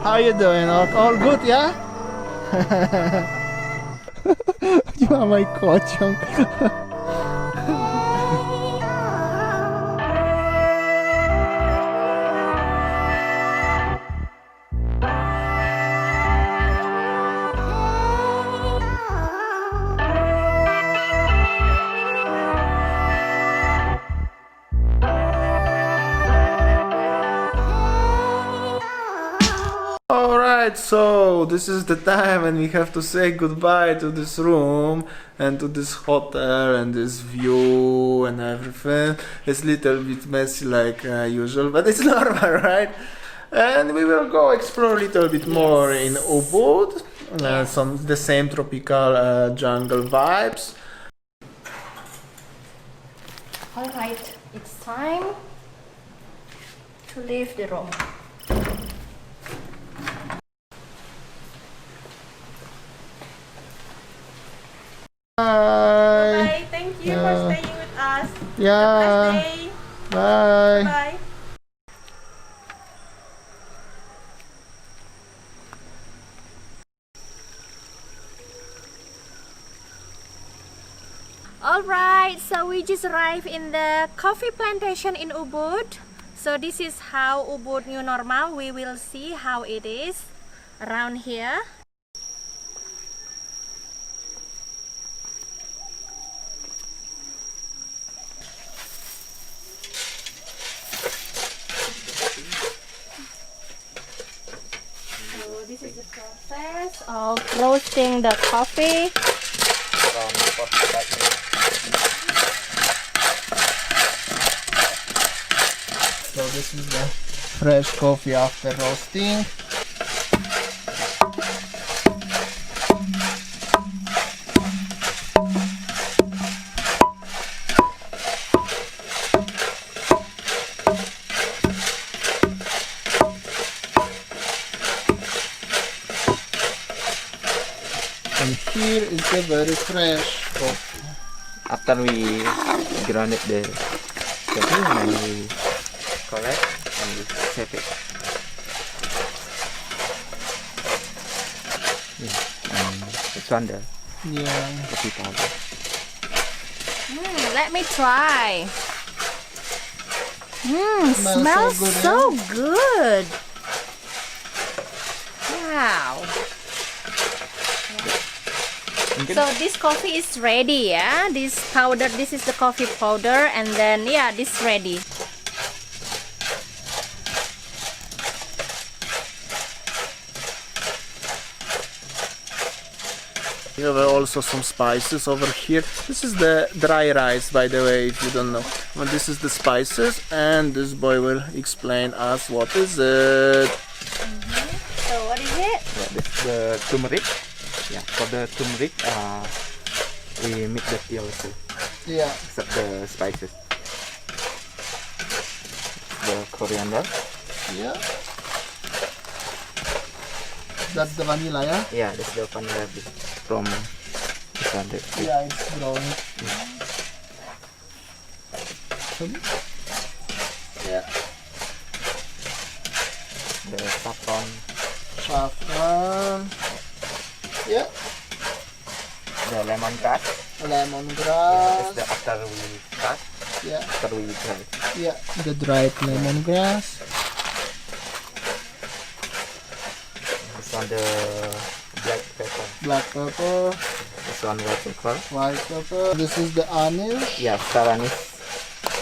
How you doing? All good, yeah? You are my coach. Alright, so this is the time when we have to say goodbye to this room and to this hotel and this view and everything. It's a little bit messy like usual, but it's normal, right? And we will go explore a little bit more in Ubud, the same tropical jungle vibes. Alright, it's time to leave the room. Bye. Bye. Thank you for staying with us. Yeah. Have a nice day. Bye. Bye. Alright, so we just arrived in the coffee plantation in Ubud. So this is how Ubud new normal. We will see how it is around here. So this is the process of roasting the coffee. So this is the fresh coffee after roasting. And here is the very fresh coffee. After we grounded the coffee, and then we collect and we save it. This one the Yeah. coffee powder. Let me try. Smells Smells so so good. Wow. So this coffee is ready, yeah? This powder, this is the coffee powder, and then yeah, this ready. We have also some spices over here. This is the dry rice, by the way, if you don't know. Well, this is the spices, and this boy will explain us what is it. So what is it? Yeah, this is the turmeric. Yeah, for the turmeric, we mix the tea also, Yeah. except the spices. The coriander. Yeah. That's the vanilla, yeah? Yeah, that's the vanilla bean from this one. Yeah, it's brown. Yeah. The saffron. Saffron. Yeah. The lemongrass. Lemongrass. That's the after we cut, Yeah. after we dry. Yeah. The dried lemongrass. This one the black pepper. Black pepper. This one white pepper. White pepper. This is the anise. Yeah, star anise.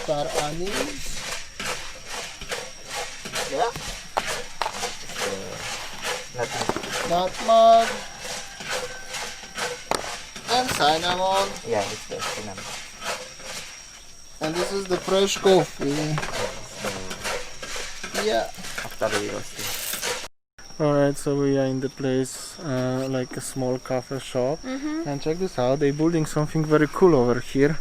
Star anise. Yeah. Nothing. Nutmeg. And cinnamon. Yeah, it's the cinnamon. And this is the fresh coffee. Yeah. After we roasting. Alright, so we are in the place like a small cafe shop. And check this out, they're building something very cool over here.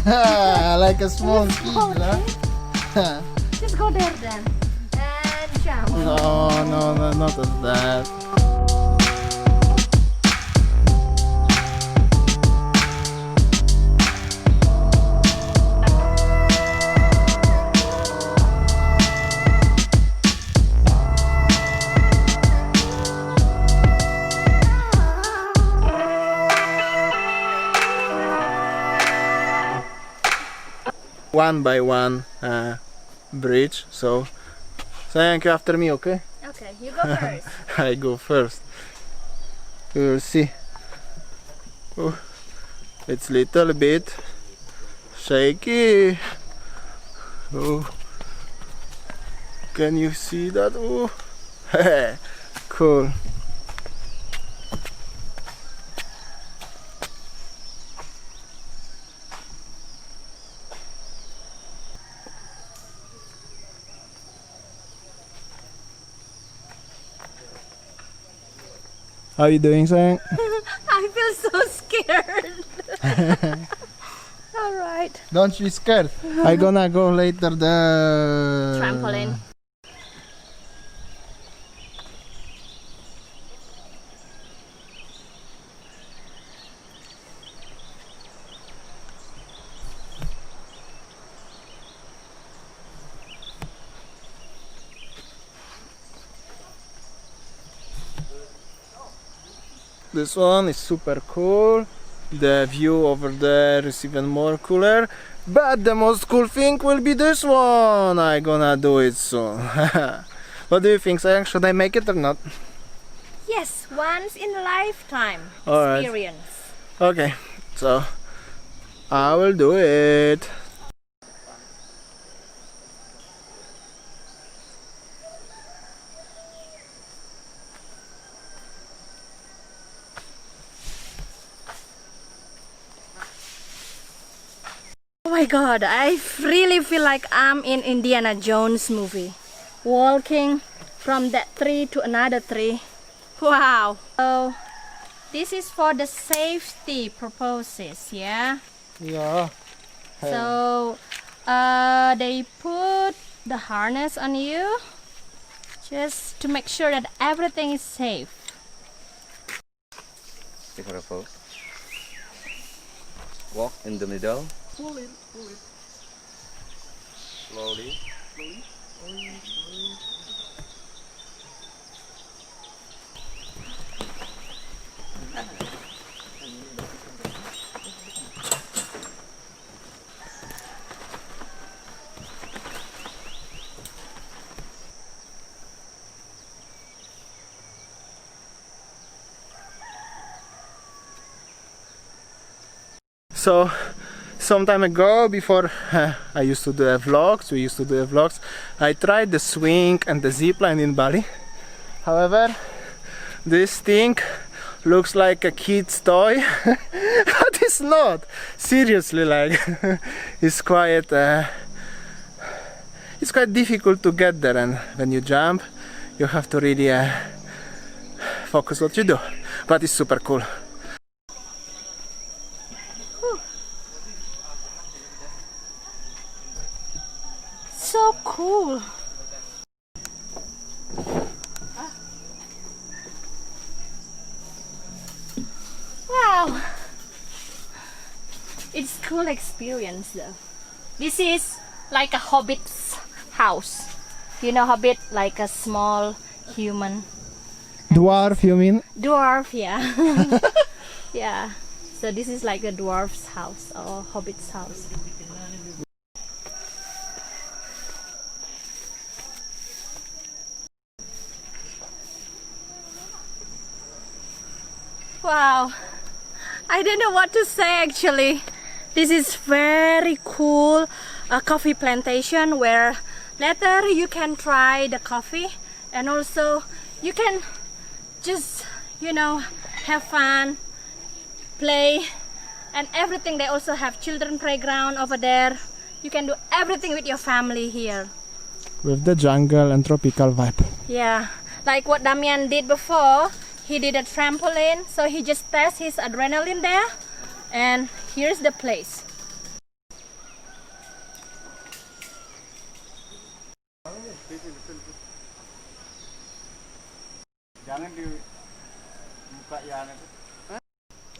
Like a small kid, small huh? Just go there then and jump. No, not as that. One by one bridge, so thank you after me, okay? Okay, you go first. I go first. You will see. Oh, it's little bit shaky. Oh, can you see that? Oh, cool. How you doing, sayang? I feel so scared. All right. Don't be scared. I gonna go later the Trampoline. This one is super cool. The view over there is even more cooler. But the most cool thing will be this one. I gonna do it soon. What do you think, sayang? Should I make it or not? Yes, once in a lifetime All right. experience. Okay, so I will do it. Oh my god, I really feel like I'm in Indiana Jones movie. Walking from that tree to another tree. Wow. So this is for the safety purposes, yeah? Yeah. So they put the harness on you just to make sure that everything is safe. Be careful. Walk in the middle. Pull it. Slowly. So, some time ago, before I used to do vlogs, I tried the swing and the zip line in Bali. However, this thing looks like a kid's toy, but it's not. Seriously, like it's quite difficult to get there, and when you jump, you have to really focus what you do. But it's super cool. So cool. Wow. It's cool experience though. This is like a hobbit's house. You know hobbit, like a small human. Dwarf, you mean? Dwarf, yeah. Yeah. So this is like a dwarf's house or hobbit's house. Wow, I don't know what to say actually. This is very cool, a coffee plantation where later you can try the coffee and also you can just, you know, have fun, play and everything. They also have children playground over there. You can do everything with your family here. With the jungle and tropical vibe. Yeah, like what Damian did before. He did a trampoline, so he just tests his adrenaline there. And here's the place.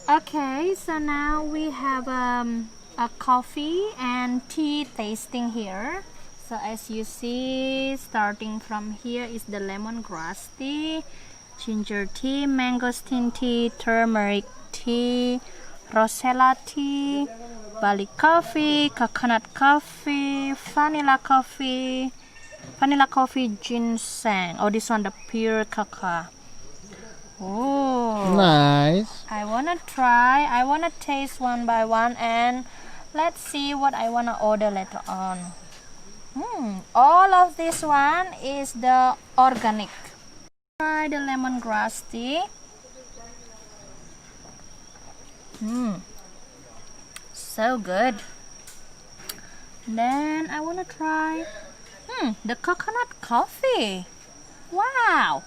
Okay, so now we have a coffee and tea tasting here. So as you see, starting from here is the lemongrass tea, ginger tea, mangosteen tea, turmeric tea, rosella tea, Bali coffee, coconut coffee, vanilla coffee, ginseng. Oh, this one the pure cocoa. Oh, Nice. I wanna try. I wanna taste one by one, and let's see what I wanna order later on. All of this one is the organic. Try the lemongrass tea. So good. Then I wanna try the coconut coffee. Wow.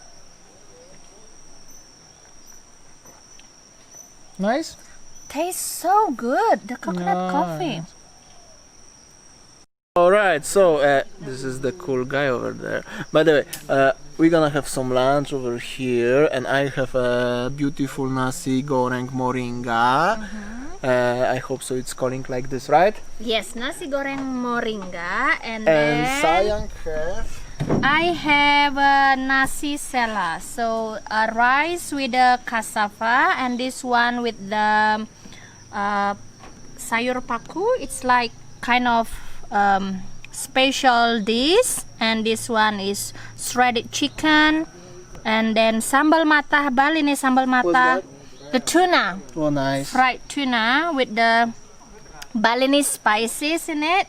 Nice. Tastes so good, the coconut coffee. Alright, so this is the cool guy over there. By the way, we're gonna have some lunch over here, and I have a beautiful nasi goreng moringa. I hope so. It's calling like this, right? Yes, nasi goreng moringa, and And then sayang have. I have nasi sela, so a rice with the cassava, and this one with the sayur paku. It's like kind of special dish, and this one is shredded chicken, and then sambal mata. Bali ni sambal mata, the tuna, Oh, nice. fried tuna with the Balinese spices in it,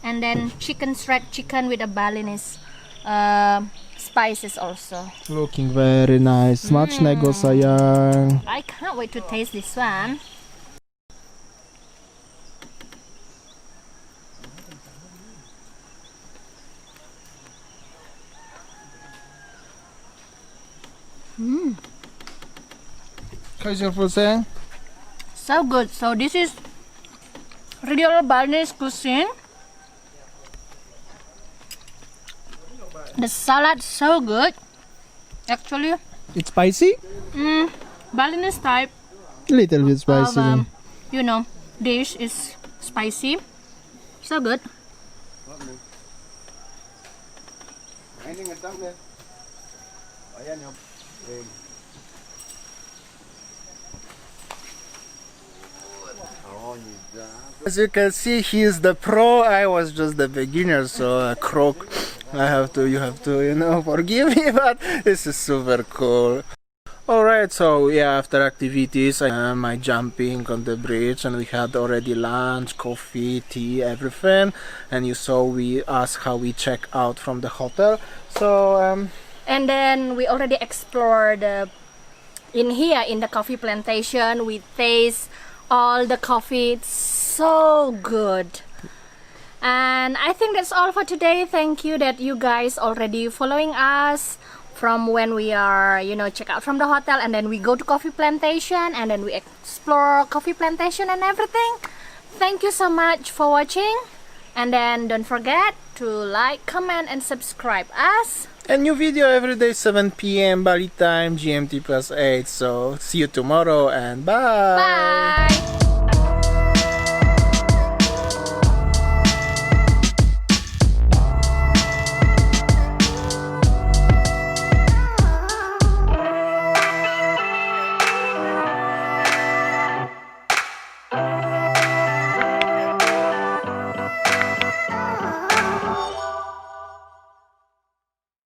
and then shredded chicken with the Balinese spices also. Looking very nice. Much nego sayang. I can't wait to taste this one. How's your food sayang? So good. So this is real Balinese cuisine. The salad so good. Actually, It's spicy? Balinese type Little bit of spicy. Then. dish is spicy. So good. As you can see, he is the pro. I was just the beginner, so a crook. You have to, forgive me, but this is super cool. Alright, so yeah, after activities, my jumping on the bridge, and we had already lunch, coffee, tea, everything. And you saw we asked how we check out from the hotel. So, And then we already explored in here in the coffee plantation. We taste all the coffee. It's so good. And I think that's all for today. Thank you that you guys already following us from when we are, check out from the hotel, and then we go to coffee plantation, and then we explore coffee plantation and everything. Thank you so much for watching, and then don't forget to like, comment, and subscribe us. a new video every day, 7 p.m. Bali time, GMT +8. So see you tomorrow, and bye. Bye.